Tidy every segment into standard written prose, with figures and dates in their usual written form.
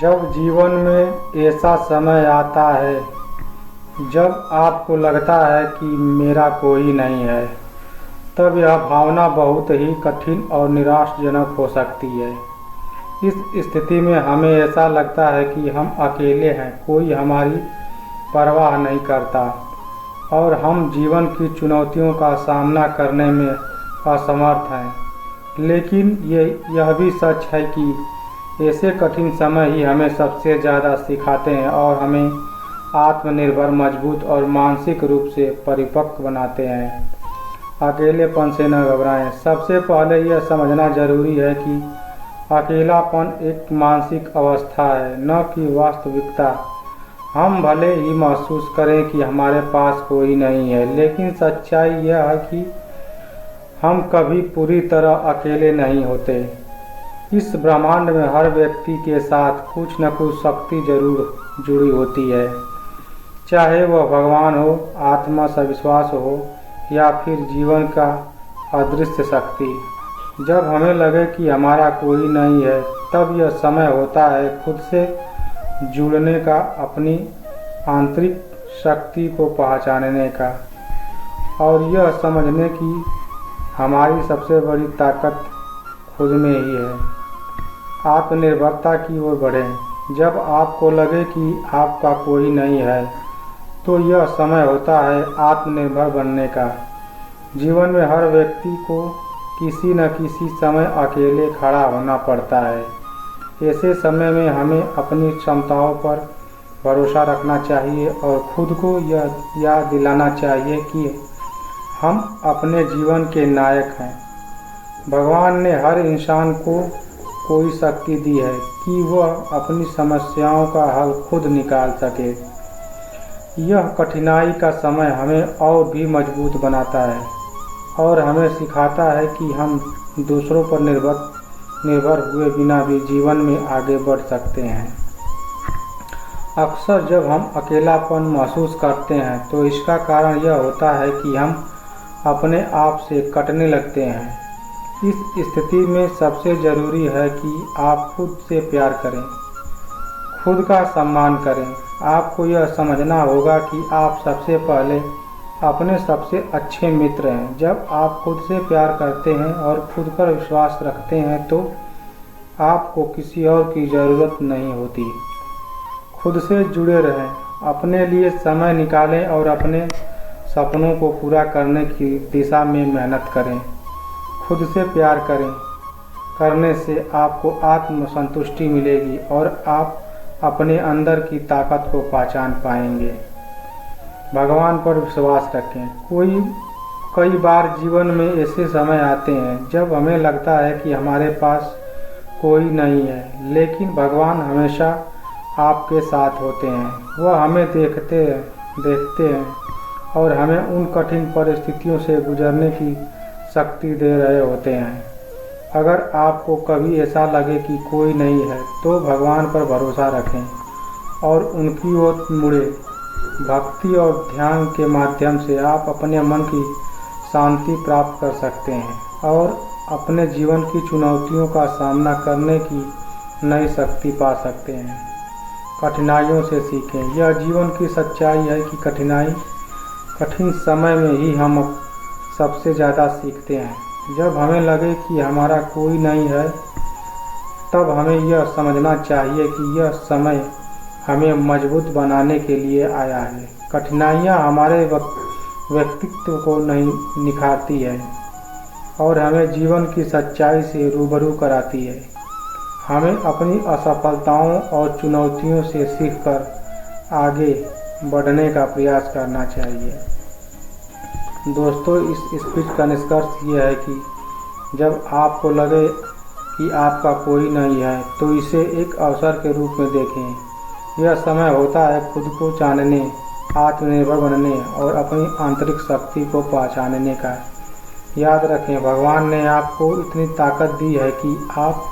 जब जीवन में ऐसा समय आता है जब आपको लगता है कि मेरा कोई नहीं है, तब यह भावना बहुत ही कठिन और निराशाजनक हो सकती है। इस स्थिति में हमें ऐसा लगता है कि हम अकेले हैं, कोई हमारी परवाह नहीं करता और हम जीवन की चुनौतियों का सामना करने में असमर्थ हैं। लेकिन यह भी सच है कि ऐसे कठिन समय ही हमें सबसे ज़्यादा सिखाते हैं और हमें आत्मनिर्भर, मजबूत और मानसिक रूप से परिपक्व बनाते हैं। अकेलेपन से न घबराएं। सबसे पहले यह समझना जरूरी है कि अकेलापन एक मानसिक अवस्था है, न कि वास्तविकता। हम भले ही महसूस करें कि हमारे पास कोई नहीं है, लेकिन सच्चाई यह है कि हम कभी पूरी तरह अकेले नहीं होते। इस ब्रह्मांड में हर व्यक्ति के साथ कुछ न कुछ शक्ति जरूर जुड़ी होती है, चाहे वह भगवान हो, आत्मा से विश्वास हो या फिर जीवन का अदृश्य शक्ति। जब हमें लगे कि हमारा कोई नहीं है, तब यह समय होता है खुद से जुड़ने का, अपनी आंतरिक शक्ति को पहचानने का और यह समझने की हमारी सबसे बड़ी ताकत खुद में ही है। आत्मनिर्भरता की ओर बढ़ें। जब आपको लगे कि आपका कोई नहीं है, तो यह समय होता है आत्मनिर्भर बनने का। जीवन में हर व्यक्ति को किसी न किसी समय अकेले खड़ा होना पड़ता है। ऐसे समय में हमें अपनी क्षमताओं पर भरोसा रखना चाहिए और खुद को यह याद दिलाना चाहिए कि हम अपने जीवन के नायक हैं। भगवान ने हर इंसान को कोई शक्ति दी है कि वह अपनी समस्याओं का हल खुद निकाल सके। यह कठिनाई का समय हमें और भी मजबूत बनाता है और हमें सिखाता है कि हम दूसरों पर निर्भर हुए बिना भी जीवन में आगे बढ़ सकते हैं। अक्सर जब हम अकेलापन महसूस करते हैं, तो इसका कारण यह होता है कि हम अपने आप से कटने लगते हैं। इस स्थिति में सबसे ज़रूरी है कि आप खुद से प्यार करें, खुद का सम्मान करें। आपको यह समझना होगा कि आप सबसे पहले अपने सबसे अच्छे मित्र हैं। जब आप खुद से प्यार करते हैं और खुद पर विश्वास रखते हैं, तो आपको किसी और की ज़रूरत नहीं होती। खुद से जुड़े रहें, अपने लिए समय निकालें और अपने सपनों को पूरा करने की दिशा में मेहनत करें। खुद से प्यार करने से आपको आत्मसंतुष्टि मिलेगी और आप अपने अंदर की ताकत को पहचान पाएंगे। भगवान पर विश्वास रखें। कई बार जीवन में ऐसे समय आते हैं जब हमें लगता है कि हमारे पास कोई नहीं है, लेकिन भगवान हमेशा आपके साथ होते हैं। वह हमें देखते हैं और हमें उन कठिन परिस्थितियों से गुजरने की शक्ति दे रहे होते हैं। अगर आपको कभी ऐसा लगे कि कोई नहीं है, तो भगवान पर भरोसा रखें और उनकी ओर मुड़े। भक्ति और ध्यान के माध्यम से आप अपने मन की शांति प्राप्त कर सकते हैं और अपने जीवन की चुनौतियों का सामना करने की नई शक्ति पा सकते हैं। कठिनाइयों से सीखें। यह जीवन की सच्चाई है कि कठिन समय में ही हम सबसे ज़्यादा सीखते हैं। जब हमें लगे कि हमारा कोई नहीं है, तब हमें यह समझना चाहिए कि यह समय हमें मजबूत बनाने के लिए आया है। कठिनाइयाँ हमारे व्यक्तित्व को नहीं निखारती है और हमें जीवन की सच्चाई से रूबरू कराती है। हमें अपनी असफलताओं और चुनौतियों से सीखकर आगे बढ़ने का प्रयास करना चाहिए। दोस्तों, इस स्पीच का निष्कर्ष यह है कि जब आपको लगे कि आपका कोई नहीं है, तो इसे एक अवसर के रूप में देखें। यह समय होता है खुद को जानने, आत्मनिर्भर बनने और अपनी आंतरिक शक्ति को पहचानने का। याद रखें, भगवान ने आपको इतनी ताकत दी है कि आप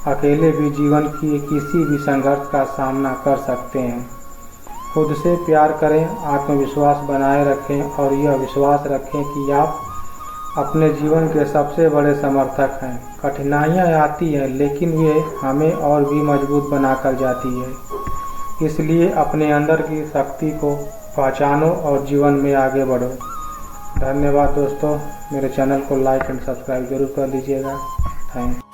अकेले भी जीवन की किसी भी संघर्ष का सामना कर सकते हैं। खुद से प्यार करें, आत्मविश्वास बनाए रखें और यह विश्वास रखें कि आप अपने जीवन के सबसे बड़े समर्थक हैं। कठिनाइयाँ आती हैं लेकिन वे हमें और भी मजबूत बनाकर जाती है। इसलिए अपने अंदर की शक्ति को पहचानो और जीवन में आगे बढ़ो। धन्यवाद दोस्तों, मेरे चैनल को लाइक एंड सब्सक्राइब जरूर कर दीजिएगा। Thank you.